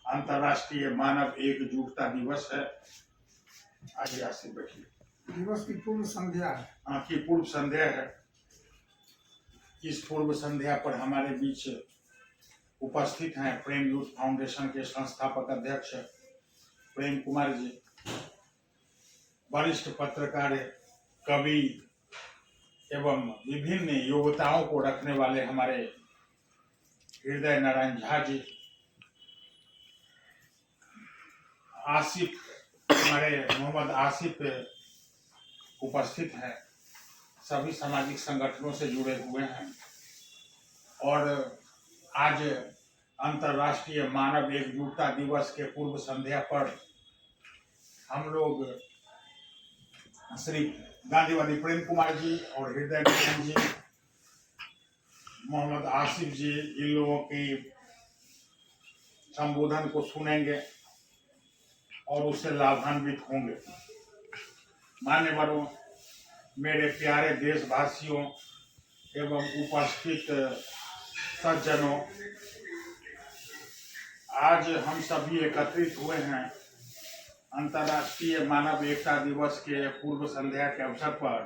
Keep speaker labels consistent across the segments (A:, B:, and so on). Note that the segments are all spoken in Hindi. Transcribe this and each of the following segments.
A: अंतर्राष्ट्रीय मानव एकजुटता दिवस है। आइए आसिफ बैठिए।
B: दिवस की पूर्व संध्या है।
A: की पूर्व संध्या है। इस पूर्व संध्या पर हमारे बीच उपस्थित हैं प्रेम यूथ फाउंडेशन के संस्थापक अध्यक्ष प्रेम कुमार जी, वरिष्ठ पत्रकार, कवि एवं विभिन्न योग्यताओं को रखने वाले हमारे हृदय नारायण झा जी, आसिफ, हमारे मोहम्मद आसिफ उपस्थित हैं, सभी सामाजिक संगठनों से जुड़े हुए हैं। और आज अंतर्राष्ट्रीय मानव एकजुटता दिवस के पूर्व संध्या पर हम लोग श्री गांधीवादी प्रेम कुमार जी और हृदय नारायण जी, मोहम्मद आसिफ जी, इन लोगों की संबोधन को सुनेंगे और उससे लाभान्वित होंगे। मान्यवरों, मेरे प्यारे देशवासियों एवं उपस्थित सज्जनों, आज हम सभी एकत्रित हुए हैं अंतर्राष्ट्रीय मानव एकता दिवस के पूर्व संध्या के अवसर पर,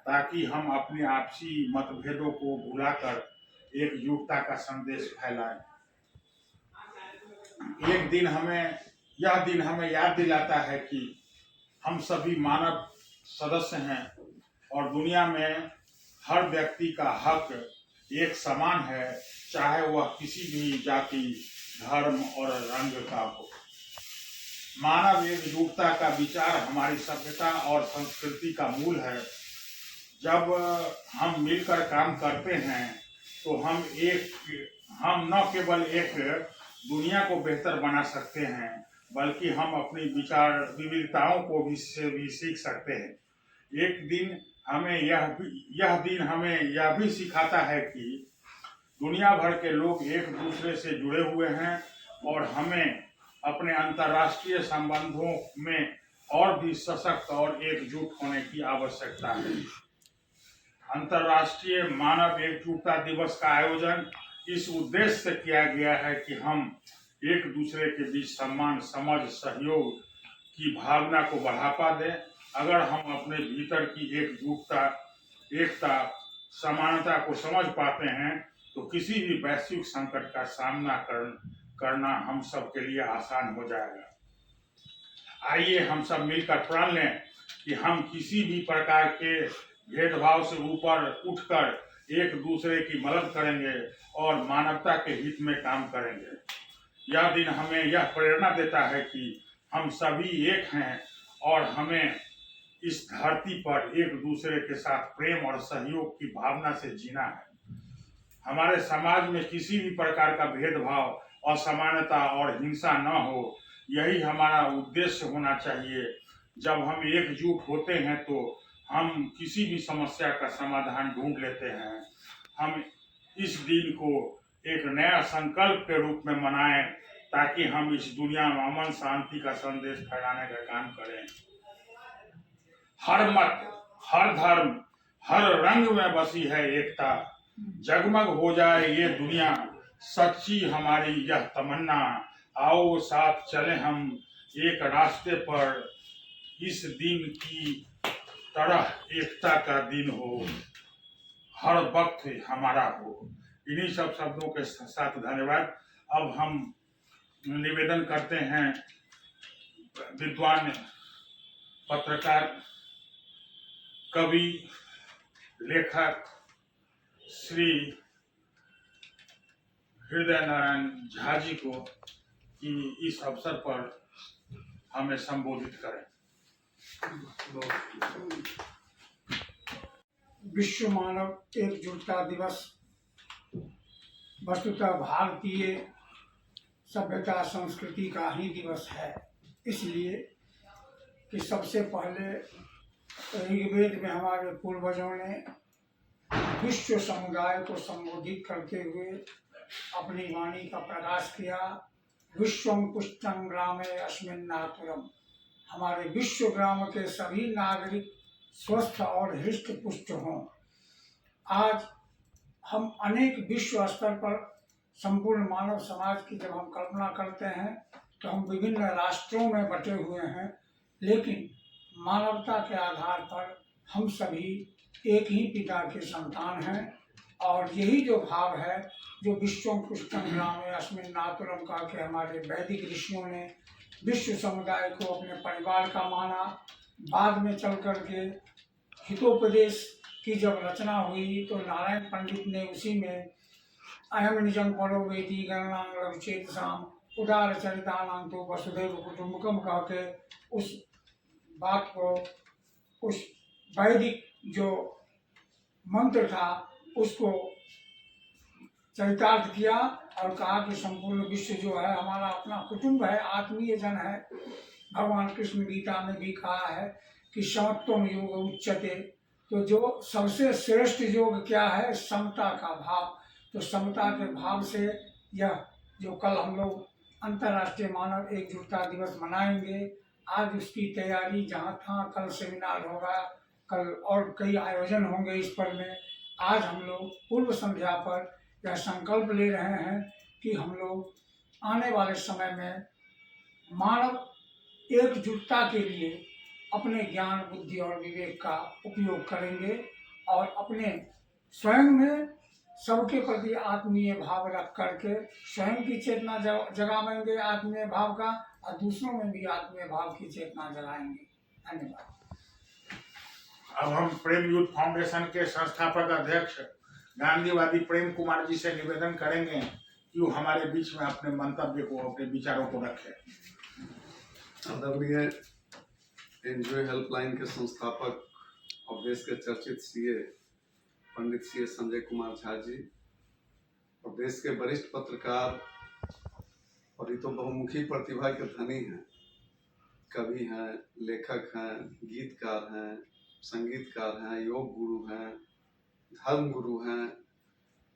A: ताकि हम अपने आपसी मतभेदों को भुलाकर एकजुटता का संदेश फैलाएं। यह दिन हमें याद दिलाता है कि हम सभी मानव सदस्य हैं और दुनिया में हर व्यक्ति का हक एक समान है, चाहे वह किसी भी जाति, धर्म और रंग का हो। मानव एकजुटता का विचार हमारी सभ्यता और संस्कृति का मूल है। जब हम मिलकर काम करते हैं तो हम न केवल एक दुनिया को बेहतर बना सकते हैं, बल्कि हम अपनी विचार विविधताओं को भी सीख सकते हैं। एक दिन यह दिन हमें यह भी सिखाता है कि दुनिया भर के लोग एक दूसरे से जुड़े हुए हैं और हमें अपने अंतर्राष्ट्रीय संबंधों में और भी सशक्त और एकजुट होने की आवश्यकता है। अंतर्राष्ट्रीय मानव एकजुटता दिवस का आयोजन इस उद्देश्य से किया गया है कि हम एक दूसरे के बीच सम्मान, समझ, सहयोग की भावना को बढ़ावा दें। अगर हम अपने भीतर की एकता, समानता को समझ पाते हैं तो किसी भी वैश्विक संकट का सामना करना हम सब के लिए आसान हो जाएगा। आइए हम सब मिलकर प्रण लें कि हम किसी भी प्रकार के भेदभाव से ऊपर उठकर एक दूसरे की मदद करेंगे और मानवता के हित में काम करेंगे। यह दिन हमें यह प्रेरणा देता है कि हम सभी एक हैं और हमें इस धरती पर एक दूसरे के साथ प्रेम और सहयोग की भावना से जीना है। हमारे समाज में किसी भी प्रकार का भेदभाव, असमानता और हिंसा न हो, यही हमारा उद्देश्य होना चाहिए। जब हम एकजुट होते हैं तो हम किसी भी समस्या का समाधान ढूंढ लेते हैं। हम इस दिन को एक नया संकल्प के रूप में मनाएं, ताकि हम इस दुनिया में अमन शांति का संदेश फैलाने का काम करें। हर मत, हर धर्म, हर रंग में बसी है एकता। जगमग हो जाए ये दुनिया, सच्ची हमारी यह तमन्ना। आओ साथ चले हम एक रास्ते पर, इस दिन की तरह एकता का दिन हो, हर वक्त हमारा हो। इन्हीं सब शब्दों के साथ धन्यवाद। अब हम निवेदन करते हैं विद्वान पत्रकार, कवि, लेखक श्री हृदय नारायण झा जी को कि इस अवसर पर हमें संबोधित करें।
B: विश्व मानव एकजुटता दिवस वस्तुतः भारतीय सभ्यता संस्कृति का ही दिवस है, इसलिए कि सबसे पहले ऋग्वेद में हमारे पूर्वजों ने विश्व समुदाय को संबोधित करते हुए अपनी वाणी का प्रकाश किया। विश्वम पुष्टम ग्रामे अस्मिन्नातुरम, हमारे विश्व ग्राम के सभी नागरिक स्वस्थ और हृष्ट पुष्ट हों। आज हम अनेक विश्व स्तर पर संपूर्ण मानव समाज की जब हम कल्पना करते हैं तो हम विभिन्न राष्ट्रों में बटे हुए हैं, लेकिन मानवता के आधार पर हम सभी एक ही पिता के संतान हैं। और यही जो भाव है जो विश्वम पुष्टम ग्रामे अस्मिन् नातुरम कहा के हमारे वैदिक ऋषियों ने विश्व समुदाय को अपने परिवार का माना। बाद में चल कर के हितोपदेश की जब रचना हुई तो नारायण पंडित ने उसी में अयम निजम परो वेदी गणनांग चेतसाम उदार चरितानां तो वसुधैव कुटुंबकम कह के उस बात को, उस वैदिक जो मंत्र था उसको चरितार्थ किया और कहा कि संपूर्ण विश्व जो है हमारा अपना कुटुंब है, आत्मीय जन है। भगवान कृष्ण गीता में भी कहा है कि समत्वम योग उच्यते, तो जो सबसे श्रेष्ठ योग क्या है, समता का भाव। तो समता के भाव से यह जो कल हम लोग अंतर्राष्ट्रीय मानव एकजुटता दिवस मनाएंगे, आज उसकी तैयारी जहाँ था, कल सेमिनार होगा, कल और कई आयोजन होंगे इस पर में। आज हम लोग पूर्व संध्या पर यह संकल्प ले रहे हैं कि हम लोग आने वाले समय में मानव एकजुटता के लिए अपने ज्ञान बुद्धि और विवेक का उपयोग करेंगे और अपने स्वयं में सबके प्रति आत्मीय भाव रख करके स्वयं की चेतना जगाएंगे आत्मीय भाव का, और दूसरों में भी आत्मीय भाव की चेतना जगाएंगे। धन्यवाद।
A: अब हम प्रेम यूथ फाउंडेशन के संस्थापक अध्यक्ष गांधीवादी प्रेम कुमार जी से निवेदन करेंगे कि वो हमारे बीच में अपने मंतव्य को, अपने विचारों को रखें।
C: आदरणीय एनजीओ हेल्पलाइन के संस्थापक और देश के चर्चित सीए पंडित सीए संजय कुमार झा जी, और देश के वरिष्ठ पत्रकार और ये तो बहुमुखी प्रतिभा के धनी हैं, कवि हैं, लेखक हैं, गीतकार हैं, संगीतकार हैं, योग गुरु हैं, धर्म गुरु हैं,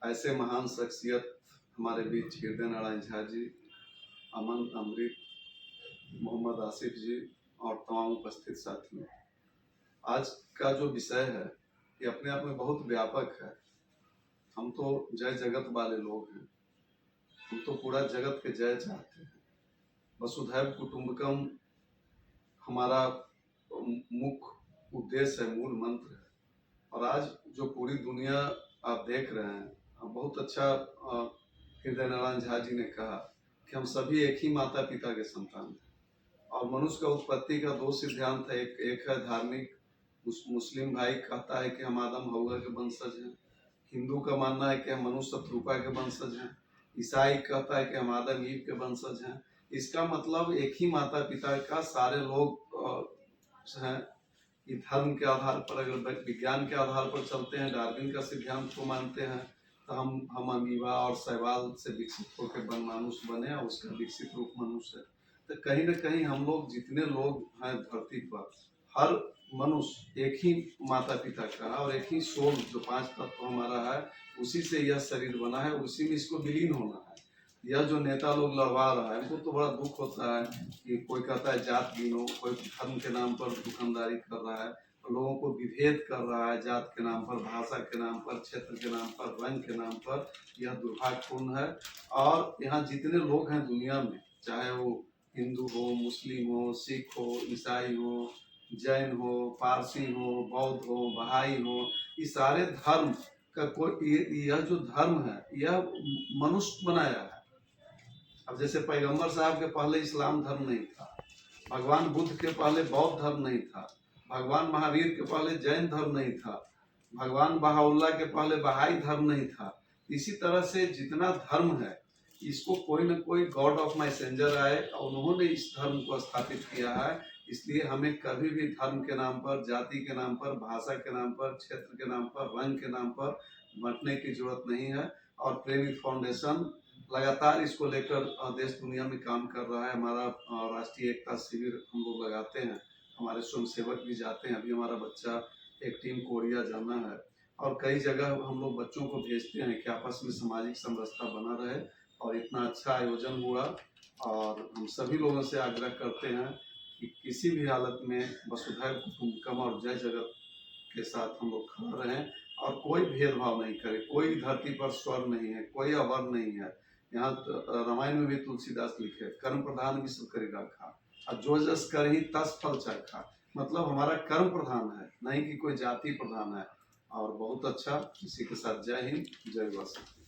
C: ऐसे महान शख्सियत हमारे बीच हृदय नारायण झा जी, अमन अमृत, मोहम्मद आसिफ जी और तमाम उपस्थित साथियों। आज का जो विषय है ये अपने आप में बहुत व्यापक है। हम तो जय जगत वाले लोग हैं, हम तो पूरा जगत के जय चाहते हैं। वसुधैव कुटुंबकम हमारा मुख्य उद्देश्य है, मूल मंत्र है। और आज जो पूरी दुनिया आप देख रहे हैं, बहुत अच्छा हृदय नारायण झा जी ने कहा कि हम सभी एक ही माता पिता के संतान हैं। और मनुष्य का उत्पत्ति का दो सिद्धांत है, एक है धार्मिक, मुस्लिम भाई कहता है कि हम आदम हव्वा के वंशज हैं, हिंदू का मानना है कि हम मनुष्य शत्रुपा के वंशज हैं, ईसाई कहता है कि हम आदम ईव के वंशज हैं। इसका मतलब एक ही माता पिता का सारे लोग हैं। ये धर्म के आधार पर, अगर विज्ञान के आधार पर चलते हैं, डार्विन का सिद्धांत को मानते हैं, तो हम अमीबा और शैवाल से विकसित होकर मनुष्य बने और उसका विकसित रूप मनुष्य है। तो कहीं न कहीं हम लोग जितने लोग हैं धरती पर, हर मनुष्य एक ही माता पिता का है और एक ही सोल जो 5 तत्व हमारा है, उसी से यह शरीर बना है, उसी में इसको विलीन होना है। यह जो नेता लोग लड़वा रहा है, उनको तो बड़ा दुख होता है कि कोई कहता है जात गिनो, कोई धर्म के नाम पर दुकानदारी कर रहा है, लोगों को विभेद कर रहा है जात के नाम पर, भाषा के नाम पर, क्षेत्र के नाम पर, रंग के नाम पर। यह दुर्भाग्यपूर्ण है। और यहाँ जितने लोग हैं दुनिया में, चाहे वो हिंदू हो, मुस्लिम हो, सिख हो, ईसाई हो, जैन हो, पारसी हो, बौद्ध हो, बहाई हो, ये सारे धर्म का कोई, यह जो धर्म है यह मनुष्य बनाया है। अब जैसे पैगंबर साहब के पहले इस्लाम धर्म नहीं था, भगवान बुद्ध के पहले बौद्ध धर्म नहीं था, भगवान महावीर के पहले जैन धर्म नहीं था, भगवान बहाउल्लाह के पहले बहाई धर्म नहीं था। इसी तरह से जितना धर्म है इसको कोई न कोई गॉड ऑफ मैसेंजर आए और उन्होंने इस धर्म को स्थापित किया है। इसलिए हमें कभी भी धर्म के नाम पर, जाति के नाम पर, भाषा के नाम पर, क्षेत्र के नाम पर, रंग के नाम पर बंटने की जरूरत नहीं है। और प्रेम यूथ फाउंडेशन लगातार इसको लेकर देश दुनिया में काम कर रहा है। हमारा राष्ट्रीय एकता शिविर हम लोग लगाते हैं, हमारे स्वयंसेवक भी जाते हैं। अभी हमारा बच्चा एक टीम कोरिया जाना है और कई जगह हम लोग बच्चों को भेजते हैं कि आपस में सामाजिक समरसता बना रहे। और इतना अच्छा आयोजन हुआ और हम सभी लोगों से आग्रह करते हैं कि किसी भी हालत में वसुधैव कुटुंबकम और जय जगत के साथ हम लोग खड़ा रहें और कोई भेदभाव नहीं करें। कोई धरती पर स्वर नहीं है, कोई अवर नहीं है। यहाँ रामायण में भी तुलसीदास लिखे, कर्म प्रधान विश्व करी रखा, और जो जस कर ही तस फल चखा। मतलब हमारा कर्म प्रधान है, नहीं कि कोई जाति प्रधान है। और बहुत अच्छा, इसी के साथ जय हिंद, जय वासुदेव।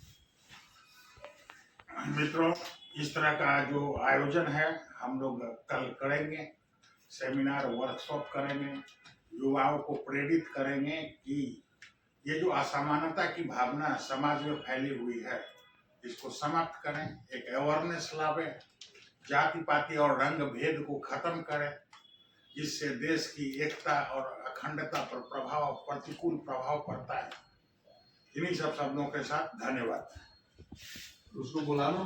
A: मित्रों, इस तरह का जो आयोजन है हम लोग कल करेंगे, सेमिनार वर्कशॉप करेंगे, युवाओं को प्रेरित करेंगे कि ये जो असमानता की भावना समाज में फैली हुई है इसको समाप्त करें, एक अवेयरनेस लावें, जाति पाति और रंग भेद को खत्म करें, जिससे देश की एकता और अखंडता पर प्रतिकूल प्रभाव पड़ता है। इन्हीं सब शब्दों के साथ धन्यवाद।
C: उसको बुलाना